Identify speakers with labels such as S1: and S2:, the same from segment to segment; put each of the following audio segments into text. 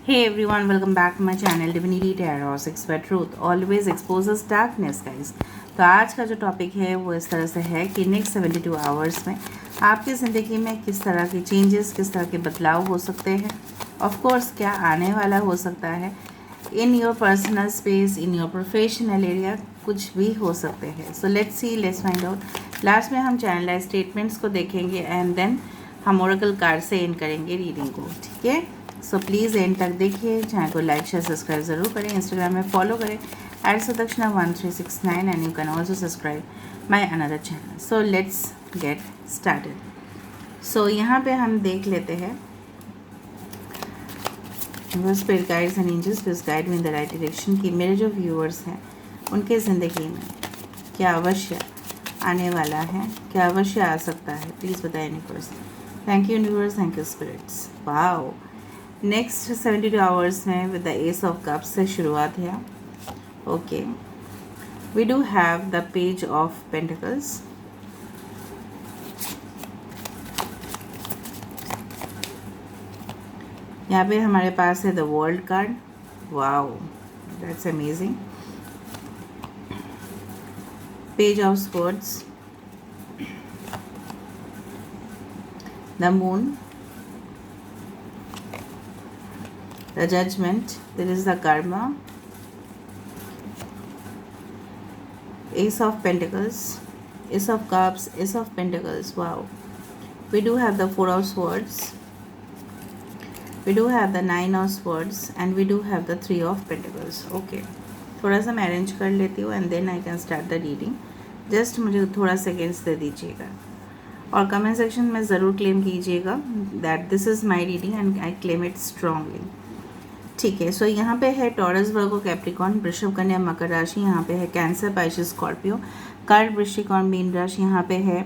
S1: Hey everyone, welcome back to my channel Divinity Tarot 6 where truth always exposes darkness guys। तो आज का जो topic है वो इस तरह से है कि नेक्स्ट 72 आवर्स में आपकी ज़िंदगी में किस तरह के चेंजेस, किस तरह के बदलाव हो सकते हैं। ऑफ कोर्स क्या आने वाला हो सकता है in your personal space, in your professional area, कुछ भी हो सकते हैं। So let's see, let's find out. Last में हम चैनलाइज स्टेटमेंट्स को देखेंगे एंड देन हम ओरेकल कार्ड से एंड करेंगे रीडिंग को, ठीक है। सो प्लीज़ एंड तक देखिए, चैनल को लाइक शेयर सब्सक्राइब ज़रूर करें, इंस्टाग्राम में फॉलो करें @Sudakshana1369 and you can also subscribe my another channel. So let's get started. So यहाँ पे हम देख लेते हैं spirit guides and angels please guide me in the right direction कि मेरे जो व्यूअर्स हैं उनके ज़िंदगी में क्या अवश्य आने वाला है, क्या अवश्य आ सकता है, प्लीज़ बताएं universe. Thank you universe, thank you spirits. Wow, next 72 hours में with the ace of cups से शुरुआत है। Okay, we do have the page of pentacles, यहाँ पे हमारे पास है the world card. Wow, that's amazing. Page of swords, the moon, the judgment, there is the karma, ace of pentacles, ace of cups, ace of pentacles. Wow, we do have the four of swords, we do have the nine of swords and we do have the three of pentacles. Okay, थोड़ा सा मैं arrange कर लेती हूँ and then I can start the reading. Just मुझे थोड़ा seconds दे दीजिएगा और कमेंट सेक्शन में ज़रूर क्लेम कीजिएगा that this is my reading and I claim it strongly, ठीक है। सो यहाँ पे है टॉरस, वर्गो, कैप्रिकॉर्न, वृषभ, कन्या, मकर राशि। यहाँ पे है कैंसर, पाइसेस, स्कॉर्पियो, कर्क, वृश्चिक और मीन राशि। यहाँ पे है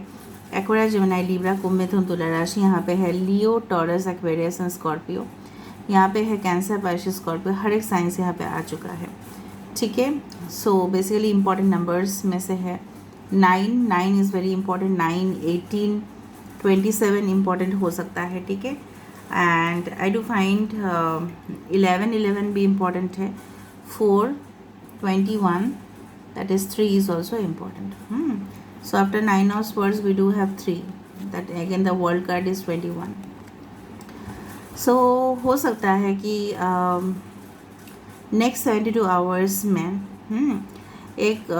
S1: एक्वेरियस, जेमिनी, लिब्रा, कुंभ, मिथुन, तुला राशि। यहाँ पे है लियो, टॉरस, एक्वेरियस एंड स्कॉर्पियो। यहाँ पे है कैंसर, पाइसेस, स्कॉर्पियो। हर एक साइंस यहाँ पे आ चुका है, ठीक है। सो बेसिकली इंपॉर्टेंट नंबर्स में से है 9 इज़ वेरी इंपॉर्टेंट। 9, 18, 27 इम्पॉर्टेंट हो सकता है, ठीक है। एंड आई डू फाइंड 11 भी इम्पॉर्टेंट है। 4, 21, that is 3 is also important. So after 9 of swords we do have 3, that again the world card is 21। सो हो सकता है कि नेक्स्ट 72 आवर्स में एक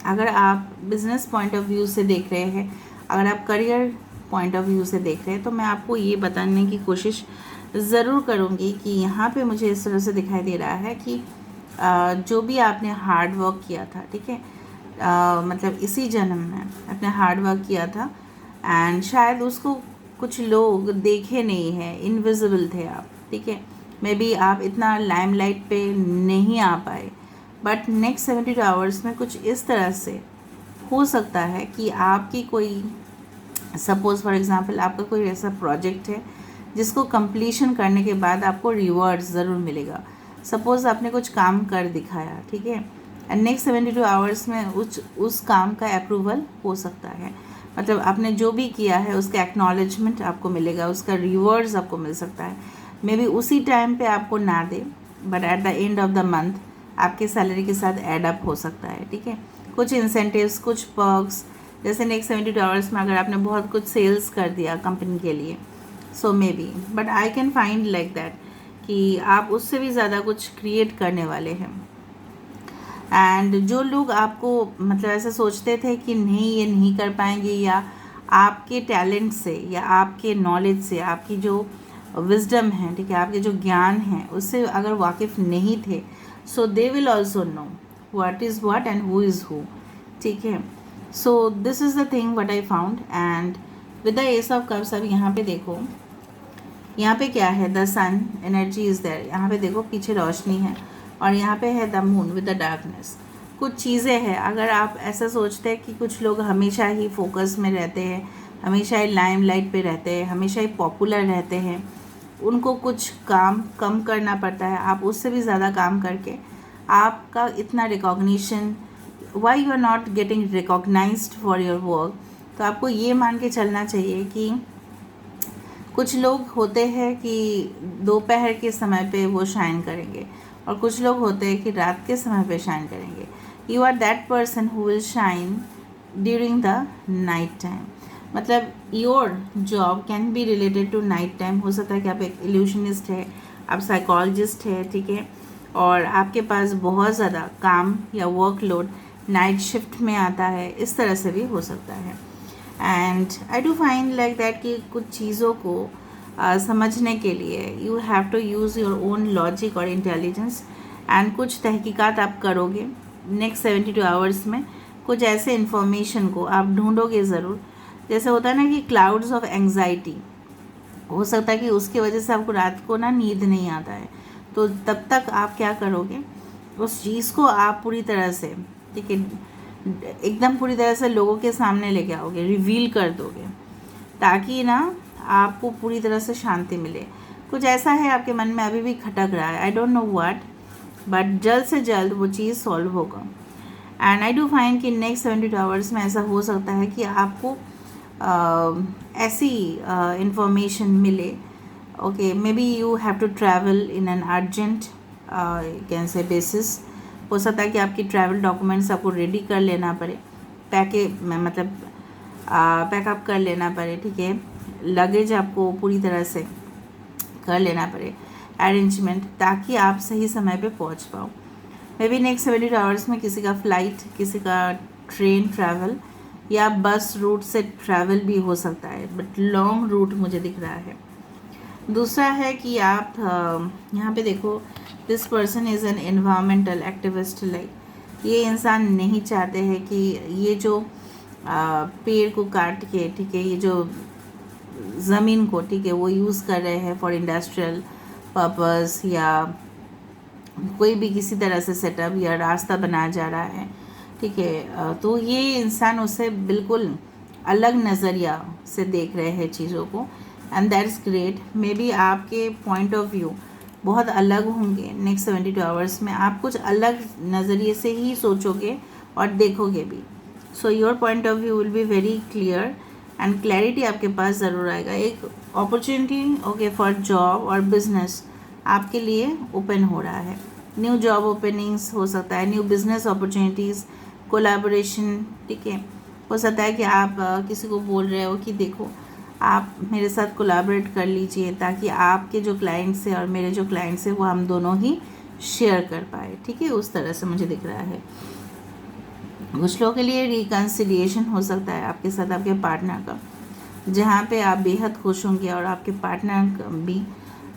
S1: अगर आप बिजनेस पॉइंट ऑफ व्यू से देख रहे हैं, अगर आप करियर पॉइंट ऑफ व्यू से देख रहे हैं, तो मैं आपको ये बताने की कोशिश ज़रूर करूँगी कि यहाँ पे मुझे इस तरह से दिखाई दे रहा है कि जो भी आपने हार्ड वर्क किया था, ठीक है, मतलब इसी जन्म में आपने हार्ड वर्क किया था एंड शायद उसको कुछ लोग देखे नहीं हैं, इनविजिबल थे आप, ठीक है। मे बी आप इतना लाइमलाइट पे नहीं आ पाए, बट नेक्स्ट 72 आवर्स में कुछ इस तरह से हो सकता है कि आपकी कोई, सपोज़ फॉर एग्ज़ाम्पल आपका कोई ऐसा प्रोजेक्ट है जिसको कंप्लीशन करने के बाद आपको रिवॉर्ड ज़रूर मिलेगा। सपोज़ आपने कुछ काम कर दिखाया, ठीक है, एंड नेक्स्ट 72 आवर्स में उस काम का अप्रूवल हो सकता है। मतलब आपने जो भी किया है उसका एक्नॉलेजमेंट आपको मिलेगा, उसका रिवॉर्ड्स आपको मिल सकता है। मे बी उसी टाइम पे आपको ना दे, but at the end of the month आपके सैलरी के साथ एड अप हो सकता है, ठीक है। कुछ इंसेंटिव्स, कुछ पर्क्स, जैसे नेक्स्ट 72 आवर्स में अगर आपने बहुत कुछ सेल्स कर दिया कंपनी के लिए, so maybe, but I can find like that कि आप उससे भी ज़्यादा कुछ क्रिएट करने वाले हैं। एंड जो लोग आपको मतलब ऐसा सोचते थे कि नहीं ये नहीं कर पाएंगे, या आपके टैलेंट से या आपके नॉलेज से, आपकी जो विजडम है, ठीक है, आपके जो ज्ञान है उससे अगर वाकिफ़ नहीं थे, so they will also know what is what and who is who, ठीक है। So this is the thing what I found and with the ace of cups. अब यहाँ पे देखो, यहाँ पे क्या है, the sun energy is there. यहाँ पे देखो पीछे रोशनी है और यहाँ पे है the moon with the darkness. कुछ चीज़ें हैं, अगर आप ऐसा सोचते हैं कि कुछ लोग हमेशा ही फोकस में रहते हैं, हमेशा ही लाइमलाइट पे रहते हैं, हमेशा ही पॉपुलर रहते हैं, उनको कुछ काम कम करना पड़ता है, आप उससे भी ज़्यादा काम करके आपका इतना recognition, why you are not getting recognized for your work, तो आपको ये मान के चलना चाहिए कि कुछ लोग होते हैं कि दोपहर के समय पे वो शाइन करेंगे, और कुछ लोग होते हैं कि रात के समय पे शाइन करेंगे. You are that person who will shine during the night time. मतलब your job can be related to night time. हो सकता है कि आप एक इल्यूशनिस्ट है, आप साइकोलॉजिस्ट है, ठीक है, और आपके पास बहुत ज़्यादा काम या वर्कलोड नाइट शिफ्ट में आता है. इस तरह से भी हो सकता है. And I do find like that कि कुछ चीज़ों को समझने के लिए you have to use your own logic और इंटेलिजेंस. एंड कुछ तहकीकात आप करोगे नेक्स्ट 72 आवर्स में. कुछ ऐसे इन्फॉर्मेशन को आप ढूंढोगे ज़रूर. जैसे होता है ना कि क्लाउड्स ऑफ एंग्जाइटी, हो सकता है कि उसकी वजह से आपको रात को ना नींद नहीं आता है. तो तब तक आप क्या करोगे, उस चीज़ को आप पूरी तरह से, ठीक है, एकदम पूरी तरह से लोगों के सामने लेके आओगे, रिवील कर दोगे, ताकि ना आपको पूरी तरह से शांति मिले. कुछ ऐसा है आपके मन में अभी भी खटक रहा है, I don't know what, but जल्द से जल्द वो चीज़ सॉल्व होगा. एंड आई डू फाइंड कि नेक्स्ट 72 आवर्स में ऐसा हो सकता है कि आपको ऐसी इंफॉर्मेशन मिले. Okay, maybe you have to travel in an urgent can से बेसिस. हो सकता है कि आपकी ट्रैवल डॉक्यूमेंट्स आपको रेडी कर लेना पड़े, मतलब पैकअप कर लेना पड़े, ठीक है. लगेज आपको पूरी तरह से कर लेना पड़े अरेंजमेंट, ताकि आप सही समय पे पहुंच पाओ. मे बी नेक्स्ट 72 आवर्स में किसी का फ़्लाइट, किसी का ट्रेन ट्रैवल या बस रूट से ट्रैवल भी हो सकता है, बट लॉन्ग रूट मुझे दिख रहा है. दूसरा है कि आप यहाँ पे देखो, this person is an environmental activist. Like ये इंसान नहीं चाहते हैं कि ये जो पेड़ को काट के, ठीक है, ये जो ज़मीन को, ठीक है, वो यूज़ कर रहे हैं फॉर इंडस्ट्रियल पर्पस, या कोई भी किसी तरह से सेटअप या रास्ता बनाया जा रहा है, ठीक है. तो ये इंसान उससे बिल्कुल अलग नज़रिया से देख रहे हैं चीज़ों को, and that is great. May be आपके पॉइंट ऑफ व्यू बहुत अलग होंगे नेक्स्ट 72 आवर्स में. आप कुछ अलग नज़रिए से ही सोचोगे और देखोगे भी. So your point of view will be very clear, and clarity आपके पास ज़रूर आएगा. एक अपॉर्चुनिटी, ओके, फॉर जॉब और बिजनेस आपके लिए ओपन हो रहा है. न्यू जॉब ओपनिंग्स हो सकता है, न्यू बिजनेस अपॉर्चुनिटीज़, कोलैबोरेशन, ठीक है. हो सकता है कि आप किसी को बोल रहे हो कि देखो आप मेरे साथ कोलैबोरेट कर लीजिए, ताकि आपके जो क्लाइंट्स हैं और मेरे जो क्लाइंट्स हैं वो हम दोनों ही शेयर कर पाए, ठीक है. उस तरह से मुझे दिख रहा है. कुछ लोगों के लिए रिकन्सिलिएशन हो सकता है आपके साथ आपके पार्टनर का, जहाँ पे आप बेहद खुश होंगे और आपके पार्टनर भी.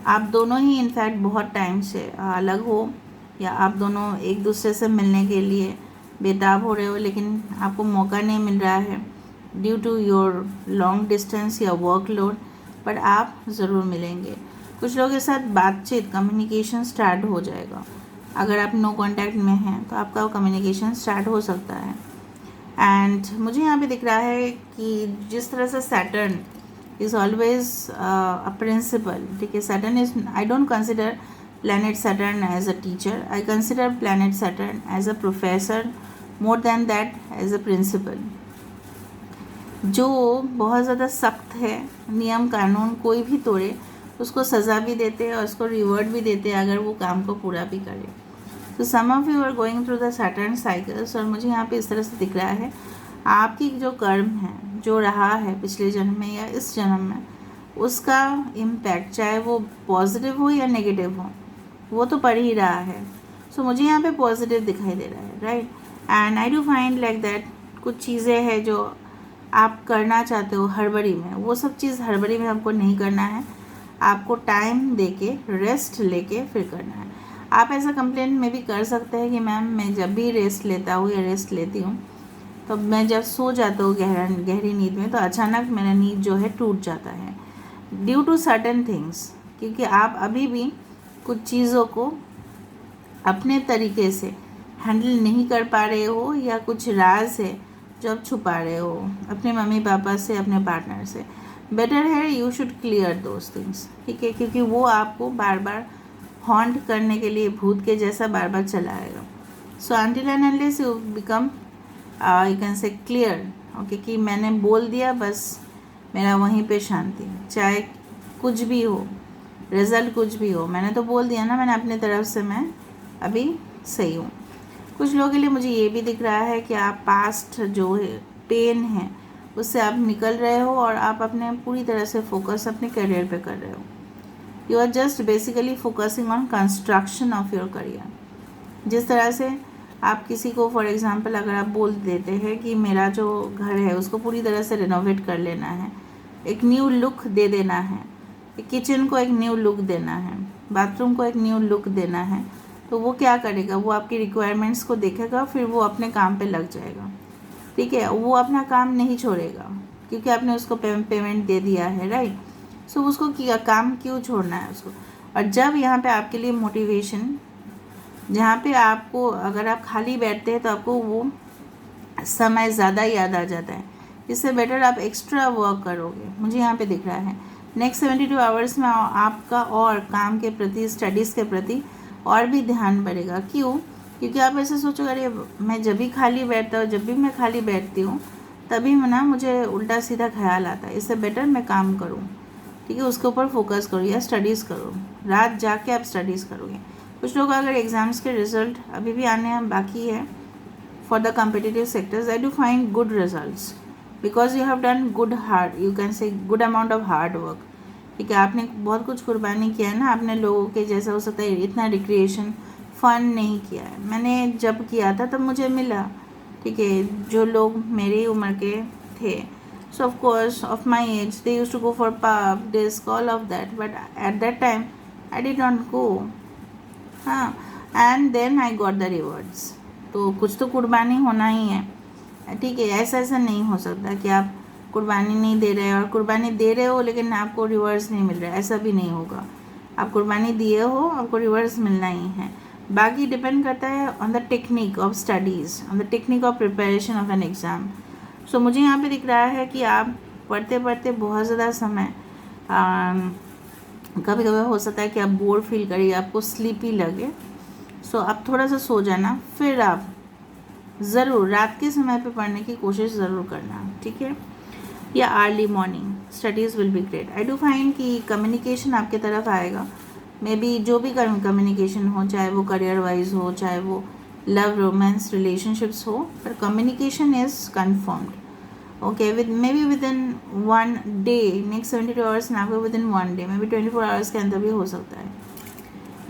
S1: आप दोनों ही इनफैक्ट बहुत टाइम से अलग हो, या आप दोनों एक दूसरे से मिलने के लिए बेताब हो रहे हो, लेकिन आपको मौका नहीं मिल रहा है due to your long distance या वर्कलोड, बट आप ज़रूर मिलेंगे. कुछ लोगों के साथ बातचीत, कम्युनिकेशन स्टार्ट हो जाएगा. अगर आप नो कांटेक्ट में हैं तो आपका कम्युनिकेशन स्टार्ट हो सकता है. एंड मुझे यहाँ पे दिख रहा है कि जिस तरह से Saturn is always a principal, ठीक है. Saturn is, I don't consider planet Saturn as a teacher. I consider planet Saturn as a professor, more than that as a principal. जो बहुत ज़्यादा सख्त है, नियम कानून कोई भी तोड़े उसको सज़ा भी देते हैं और उसको रिवॉर्ड भी देते हैं अगर वो काम को पूरा भी करे. तो some of you are going through the Saturn cycles, और मुझे यहाँ पे इस तरह से दिख रहा है आपकी जो कर्म है, जो रहा है पिछले जन्म में या इस जन्म में, उसका इम्पैक्ट चाहे वो पॉजिटिव हो या नेगेटिव हो, वो तो पड़ ही रहा है. सो मुझे यहाँ पे पॉजिटिव दिखाई दे रहा है, right. And I do find like that कुछ चीज़ें हैं जो आप करना चाहते हो हड़बड़ी में, वो सब चीज़ हड़बड़ी में हमको नहीं करना है. आपको टाइम दे के, रेस्ट लेके फिर करना है. आप ऐसा कंप्लेंट में भी कर सकते हैं कि मैम मैं जब भी रेस्ट लेता हूँ या रेस्ट लेती हूँ, तो मैं जब सो जाता हूँ गहरी नींद में, तो अचानक मेरा नींद जो है टूट जाता है ड्यू टू सर्टेन थिंग्स, क्योंकि आप अभी भी कुछ चीज़ों को अपने तरीके से हैंडल नहीं कर पा रहे हो, या कुछ राज है जो आप छुपा रहे हो अपने मम्मी पापा से, अपने पार्टनर से. बेटर है you should clear those things, ठीक है, क्योंकि वो आपको बार बार हॉन्ट करने के लिए भूत के जैसा बार बार चलाएगा. सो until and unless you become you can से क्लियर, ओके, कि मैंने बोल दिया बस, मेरा वहीं पे शांति. चाहे कुछ भी हो, रिज़ल्ट कुछ भी हो, मैंने तो बोल दिया ना, मैंने अपनी तरफ से मैं अभी सही हूँ। कुछ लोगों के लिए मुझे ये भी दिख रहा है कि आप पास्ट जो है पेन है उससे आप निकल रहे हो और आप अपने पूरी तरह से फोकस अपने करियर पे कर रहे हो। You are just basically focusing on construction of your career. जिस तरह से आप किसी को फॉर एग्जांपल अगर आप बोल देते हैं कि मेरा जो घर है उसको पूरी तरह से रिनोवेट कर लेना है, एक न्यू लुक दे देना है, किचन को एक न्यू लुक देना है, बाथरूम को एक न्यू लुक देना है, तो वो क्या करेगा, वो आपकी रिक्वायरमेंट्स को देखेगा, फिर वो अपने काम पे लग जाएगा। ठीक है, वो अपना काम नहीं छोड़ेगा क्योंकि आपने उसको पेमेंट दे दिया है, राइट। सो उसको काम क्यों छोड़ना है उसको। और जब यहाँ पे आपके लिए मोटिवेशन, जहाँ पे आपको अगर आप खाली बैठते हैं तो आपको वो समय ज़्यादा याद आ जाता है, इससे बेटर आप एक्स्ट्रा वर्क करोगे, मुझे यहाँ पे दिख रहा है। नेक्स्ट 72 आवर्स में आपका और काम के प्रति, स्टडीज़ के प्रति और भी ध्यान बढ़ेगा। क्यों? क्योंकि आप ऐसे सोचोगे अरे मैं जब भी खाली बैठता हूँ, जब भी मैं खाली बैठती हूँ तभी ना मुझे उल्टा सीधा ख्याल आता है, इससे बेटर मैं काम करूँ। ठीक है, उसके ऊपर फोकस करो या स्टडीज़ करो, रात जाग के आप स्टडीज़ करोगे। कुछ लोग अगर एग्ज़ाम्स के रिज़ल्ट अभी भी आने बाकी है for the competitive sectors, I do find good results because you have done good hard, you can से good amount of hard work. ठीक है, आपने बहुत कुछ कुर्बानी किया है ना, आपने लोगों के जैसा हो सकता है इतना रिक्रिएशन फन नहीं किया है, मैंने जब किया था तब मुझे मिला। ठीक है, जो लोग मेरी उम्र के थे, so of course of my age they used to go for pub, disc, all of that, but at that time I did not go, हाँ, and then I got the rewards। तो कुछ तो कुर्बानी होना ही है। ठीक है, ऐसा नहीं हो सकता कि आप कुर्बानी नहीं दे रहे और कुर्बानी दे रहे हो लेकिन आपको रिवर्स नहीं मिल रहा है, ऐसा भी नहीं होगा। आप कुर्बानी दिए हो, आपको रिवर्स मिलना ही है। बाकी डिपेंड करता है on the technique of studies, on the technique of preparation of an exam. So मुझे यहाँ पे दिख रहा है कि आप पढ़ते पढ़ते बहुत ज़्यादा समय, कभी कभी हो सकता है कि आप बोर फील करिए, आपको स्लीपी लगे, सो आप थोड़ा सा सो जाना, फिर आप ज़रूर रात के समय पे पढ़ने की कोशिश ज़रूर करना। ठीक है, या early morning, studies will be great. I do find कि कम्युनिकेशन आपके तरफ आएगा, मे बी जो भी कम्युनिकेशन हो, चाहे वो करियर वाइज हो, चाहे वो लव रोमांस रिलेशनशिप्स हो, पर communication is confirmed. Okay, maybe within 1 day, next 72 hours ना हो, within 1 day, may be 24 hours के अंदर भी हो सकता है।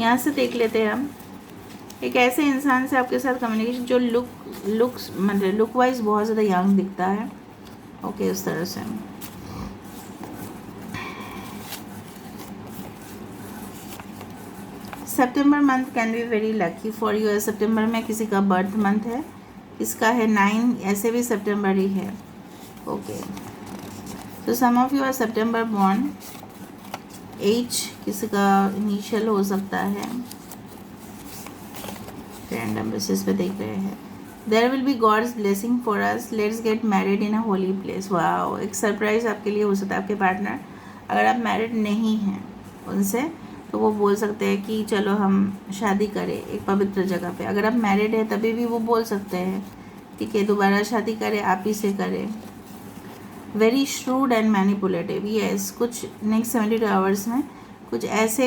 S1: यहाँ से देख लेते हैं हम एक ऐसे इंसान से आपके साथ कम्युनिकेशन जो लुक्स मतलब लुक वाइज बहुत ज़्यादा यंग दिखता है। ओके, उस तरह से सितंबर month can be very lucky for you. सितंबर में किसी का बर्थ मंथ है, इसका है 9, ऐसे भी सितंबर ही है। ओके, तो सम ऑफ यू आर सितंबर बॉर्न। एज किसी का इनिशियल हो सकता है, रैंडम बेसिस पे देख रहे हैं। There will be God's blessing for us, let's get married in a holy place. Wow, एक सरप्राइज आपके लिए हो सकता है। आपके पार्टनर, अगर आप मैरिड नहीं हैं उनसे, तो वो बोल सकते हैं कि चलो हम शादी करें एक पवित्र जगह पे। अगर आप मैरिड है तभी भी वो बोल सकते हैं ठीक है दोबारा शादी करें, आप ही से करें। Very shrewd and manipulative, yes. कुछ नेक्स्ट 72 आवर्स में कुछ ऐसे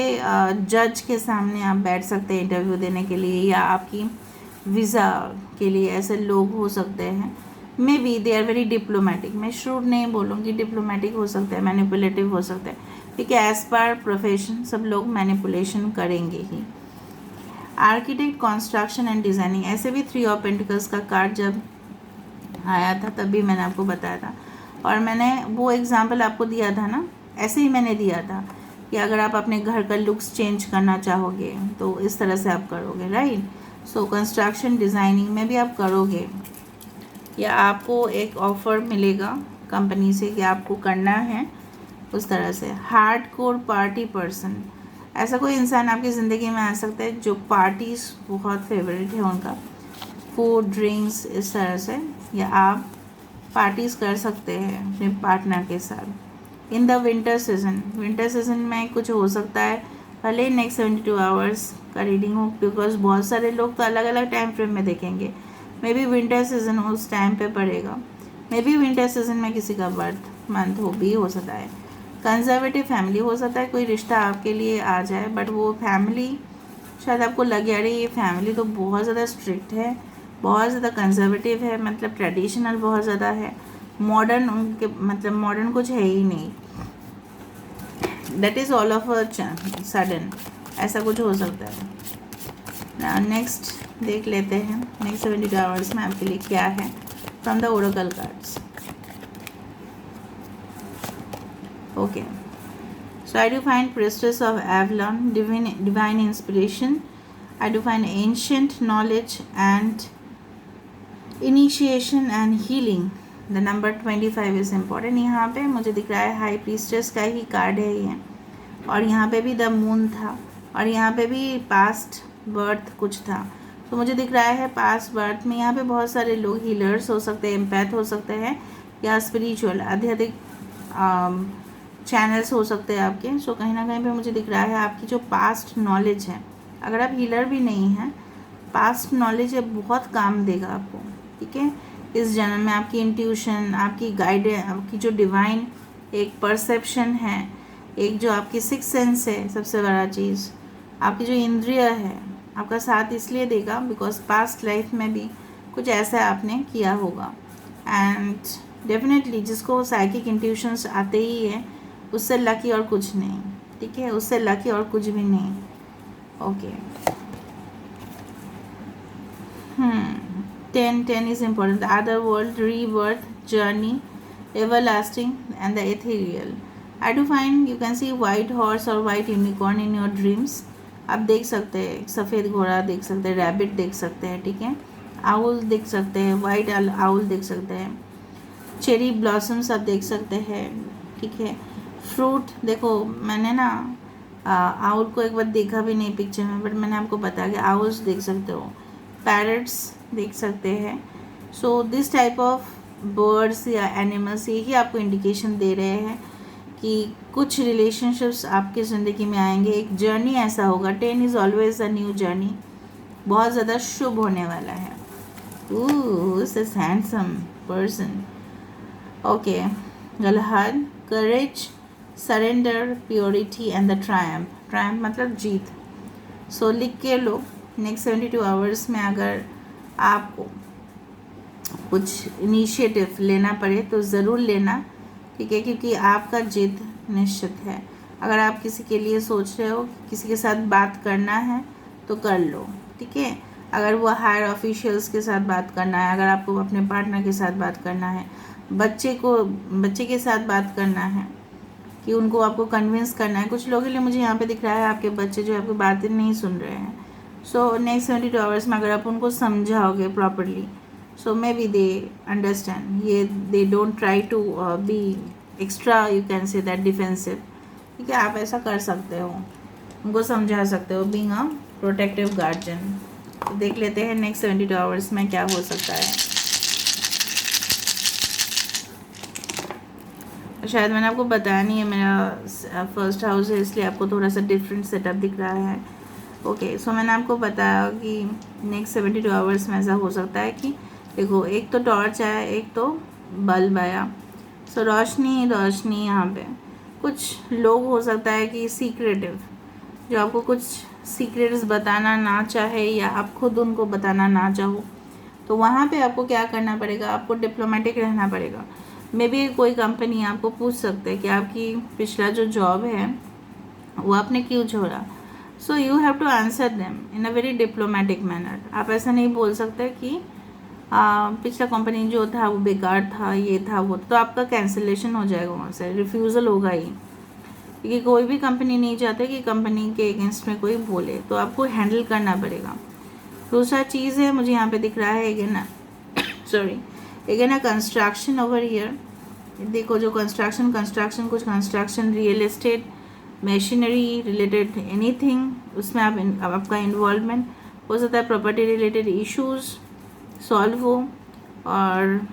S1: जज के सामने आप बैठ सकते हैं इंटरव्यू देने के लिए, या आपकी वीज़ा के लिए ऐसे लोग हो सकते हैं। Maybe they are very diplomatic, मैं श्रूड नहीं बोलूँगी, डिप्लोमेटिक हो सकता है, मैनिपुलेटिव हो सकता है। ठीक है, एज पर प्रोफेशन सब लोग मैनिपुलेशन करेंगे ही। आर्किटेक्ट, कंस्ट्रक्शन एंड डिज़ाइनिंग, ऐसे भी 3 ऑफ पेंटिकल्स का कार्ड जब आया था तब भी मैंने आपको बताया था, और मैंने वो एग्जाम्पल आपको दिया था ना, ऐसे ही मैंने दिया था कि अगर आप अपने घर का लुक्स चेंज करना चाहोगे तो इस तरह से आप करोगे, राइट। सो कंस्ट्रक्शन डिज़ाइनिंग में भी आप करोगे, या आपको एक ऑफ़र मिलेगा कंपनी से कि आपको करना है उस तरह से। हार्डकोर पार्टी पर्सन, ऐसा कोई इंसान आपकी ज़िंदगी में आ सकता है जो पार्टीज़ बहुत फेवरेट है उनका, फूड ड्रिंक्स इस तरह से, या आप पार्टीज़ कर सकते हैं अपने पार्टनर के साथ। In the winter season, winter season में कुछ हो सकता है, भले ही नेक्स्ट 72 आवर्स का रीडिंग हो, बिकॉज बहुत सारे लोग तो अलग अलग टाइम फ्रेम में देखेंगे। मे बी विंटर सीजन उस टाइम पे पड़ेगा, मे बी विंटर सीजन में किसी का बर्थ मंथ हो सकता है। कंजर्वेटिव फैमिली, हो सकता है कोई रिश्ता आपके लिए आ जाए बट वो फैमिली शायद आपको लगे अरे ये फैमिली तो बहुत ज़्यादा स्ट्रिक्ट है, बहुत ज़्यादा कंजर्वेटिव है, मतलब ट्रेडिशनल बहुत ज़्यादा है, मॉडर्न उनके मतलब मॉडर्न कुछ है ही नहीं, that is all of a sudden, ऐसा कुछ हो सकता है। नेक्स्ट देख लेते हैं नेक्स्ट 72 आवर्स में आपके लिए क्या है from the Oracle cards. Okay, so I do find Priestess of Avalon, divine inspiration. I do find ancient knowledge and initiation and healing. The number 25 is important. यहाँ पे मुझे दिख रहा है हाई प्रीस्टेस का ही कार्ड है ये, और यहाँ पे भी द मून था, और यहाँ पे भी पास्ट बर्थ कुछ था। तो मुझे दिख रहा है पास्ट बर्थ में यहाँ पे बहुत सारे लोग हीलर्स हो सकते हैं, एम्पैथ हो सकते हैं, या स्पिरिचुअल आध्यात्मिक चैनल्स हो सकते हैं आपके। सो कहीं ना कहीं पे मुझे दिख रहा है आपकी जो पास्ट नॉलेज है, अगर आप हीलर भी नहीं हैं, पास्ट नॉलेज है बहुत काम देगा आपको, ठीक है। इस जन्म में आपकी इंट्यूशन, आपकी गाइडेंस, आपकी जो डिवाइन एक परसेप्शन है, एक जो आपकी सिक्स सेंस है, सबसे बड़ा चीज़ आपकी जो इंद्रिय है, आपका साथ इसलिए देगा बिकॉज पास्ट लाइफ में भी कुछ ऐसा आपने किया होगा। एंड डेफिनेटली जिसको साइकिक इंट्यूशंस आते ही है उससे लकी और कुछ नहीं, ठीक है, उससे लकी और कुछ भी नहीं। Okay, 10 is important. The other world, rebirth, journey, everlasting and the ethereal. I do find you can see white horse or white unicorn in your dreams. आप देख सकते हैं सफ़ेद घोड़ा देख सकते हैं, रैबिट देख सकते हैं, ठीक है, आउल देख सकते हैं, वाइट आउल देख सकते हैं, चेरी ब्लॉसम्स आप देख सकते हैं, ठीक है। फ्रूट देखो, मैंने ना आउल को एक बार देखा भी नहीं पिक्चर में, बट मैंने आपको बताया कि आउल्स देख सकते हो, पैरट्स देख सकते हैं। So this type of birds या एनिमल्स यही आपको इंडिकेशन दे रहे हैं कि कुछ रिलेशनशिप्स आपकी ज़िंदगी में आएंगे, एक जर्नी ऐसा होगा। 10 is always a new journey, बहुत ज़्यादा शुभ होने वाला है। This handsome person. ओके, गलहद, courage, surrender, purity and the triumph. Triumph मतलब जीत। सो लिख के लो, नेक्स्ट 72 आवर्स में अगर आपको कुछ इनिशिएटिव लेना पड़े तो ज़रूर लेना, ठीक है, क्योंकि आपका जीत निश्चित है। अगर आप किसी के लिए सोच रहे हो, किसी के साथ बात करना है तो कर लो, ठीक है। अगर वो हायर ऑफिशियल्स के साथ बात करना है, अगर आपको अपने पार्टनर के साथ बात करना है, बच्चे के साथ बात करना है कि उनको आपको कन्विंस करना है। कुछ लोगों के लिए मुझे यहाँ पे दिख रहा है आपके बच्चे जो आपकी बातें नहीं सुन रहे हैं। सो नेक्स्ट 72 आवर्स में अगर आप उनको समझाओगे properly, so maybe they understand, ये they don't try to be extra, you can say that defensive, ठीक है। आप ऐसा कर सकते हो, उनको समझा सकते हो, बीइंग अ प्रोटेक्टिव गार्जियन। तो देख लेते हैं नेक्स्ट 72 आवर्स में क्या हो सकता है। शायद मैंने आपको बताया नहीं है, मेरा फर्स्ट हाउस है इसलिए आपको थोड़ा सा डिफरेंट सेटअप दिख रहा है। ओके, सो मैंने आपको बताया कि नेक्स्ट 72 आवर्स में ऐसा हो सकता है कि देखो, एक तो टॉर्च आया, एक तो बल्ब आया। सो रोशनी रोशनी, यहाँ पे कुछ लोग हो सकता है कि सीक्रेटिव, जो आपको कुछ सीक्रेट्स बताना ना चाहे या आप खुद उनको बताना ना चाहो, तो वहाँ पे आपको क्या करना पड़ेगा, आपको डिप्लोमेटिक रहना पड़ेगा। मे बी कोई कंपनी आपको पूछ सकते हैं कि आपकी पिछला जो जॉब है वो आपने क्यों छोड़ा। So you have to answer them in a very diplomatic manner. आप ऐसा नहीं बोल सकते कि पिछला कंपनी जो था वो बेकार था, ये था वो, तो आपका कैंसिलेशन हो जाएगा, वहाँ से रिफ्यूज़ल होगा ही, क्योंकि कोई भी कंपनी नहीं चाहते कि कंपनी के अगेंस्ट में कोई बोले, तो आपको हैंडल करना पड़ेगा। दूसरा चीज़ है मुझे यहाँ पे दिख रहा है अगेन कंस्ट्रक्शन ओवर हियर। देखो, जो कंस्ट्रक्शन कुछ construction, real estate, machinery related anything, उसमें आपका इन्वॉल्वमेंट हो सकता है, प्रॉपर्टी रिलेटेड इश्यूज सॉल्व हो। और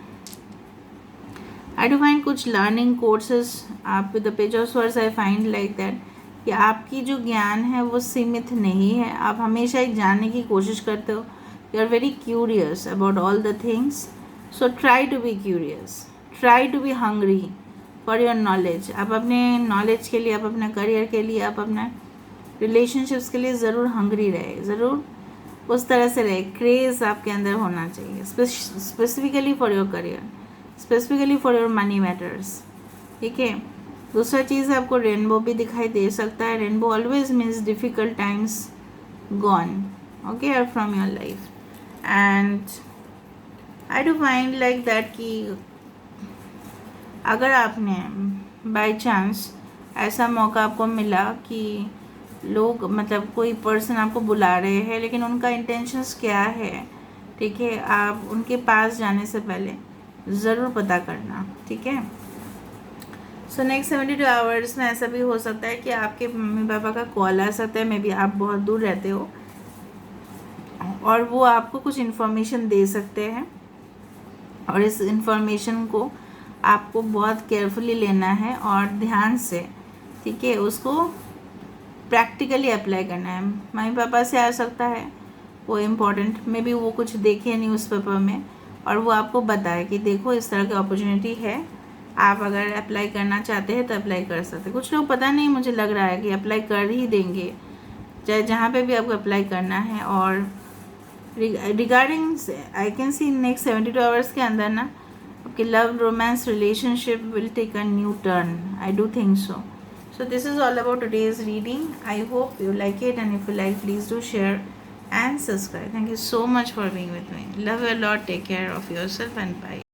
S1: आई डू फाइंड कुछ लर्निंग कोर्सेज, आप with the page of swords I find like that कि आपकी जो ज्ञान है वो सीमित नहीं है, आप हमेशा एक जानने की कोशिश करते हो, you are very curious about all the things. So try to be curious, try to be hungry, for your knowledge. आप अपने नॉलेज के लिए, आप अपने करियर के लिए, आप अपने रिलेशनशिप्स के लिए ज़रूर हंग्री रहे, ज़रूर उस तरह से रहे। क्रेज़ आपके अंदर होना चाहिए specifically for your career, specifically for your money matters, ठीक है। दूसरा चीज़ आपको रेनबो भी दिखाई दे सकता है। Rainbow always means difficult times gone, okay, और from your life. And I do find like that कि अगर आपने बाय चांस ऐसा मौका आपको मिला कि लोग, मतलब कोई पर्सन आपको बुला रहे हैं, लेकिन उनका इंटेंशंस क्या है, ठीक है, आप उनके पास जाने से पहले ज़रूर पता करना, ठीक है। सो नेक्स्ट 72 आवर्स में ऐसा भी हो सकता है कि आपके मम्मी पापा का कॉल आ सकता है, मे बी आप बहुत दूर रहते हो, और वो आपको कुछ इन्फॉर्मेशन दे सकते हैं, और इस इन्फॉर्मेशन को आपको बहुत केयरफुली लेना है और ध्यान से, ठीक है, उसको प्रैक्टिकली अप्लाई करना है। मम्मी पापा से आ सकता है वो इम्पोर्टेंट, मे बी वो कुछ देखे न्यूज़पेपर में और वो आपको बताए कि देखो इस तरह की अपॉर्चुनिटी है, आप अगर अप्लाई करना चाहते हैं तो अप्लाई कर सकते हैं। कुछ लोग पता नहीं, मुझे लग रहा है कि अप्लाई कर ही देंगे, चाहे जहाँ पे भी आपको अप्लाई करना है। और regarding I can see next 72 hours के अंदर ना आपकी love romance relationship will take a new turn, I do think so. So this is all about today's reading. I hope you like it, and if you like, please do share and subscribe. Thank you so much for being with me. Love you a lot. Take care of yourself and bye.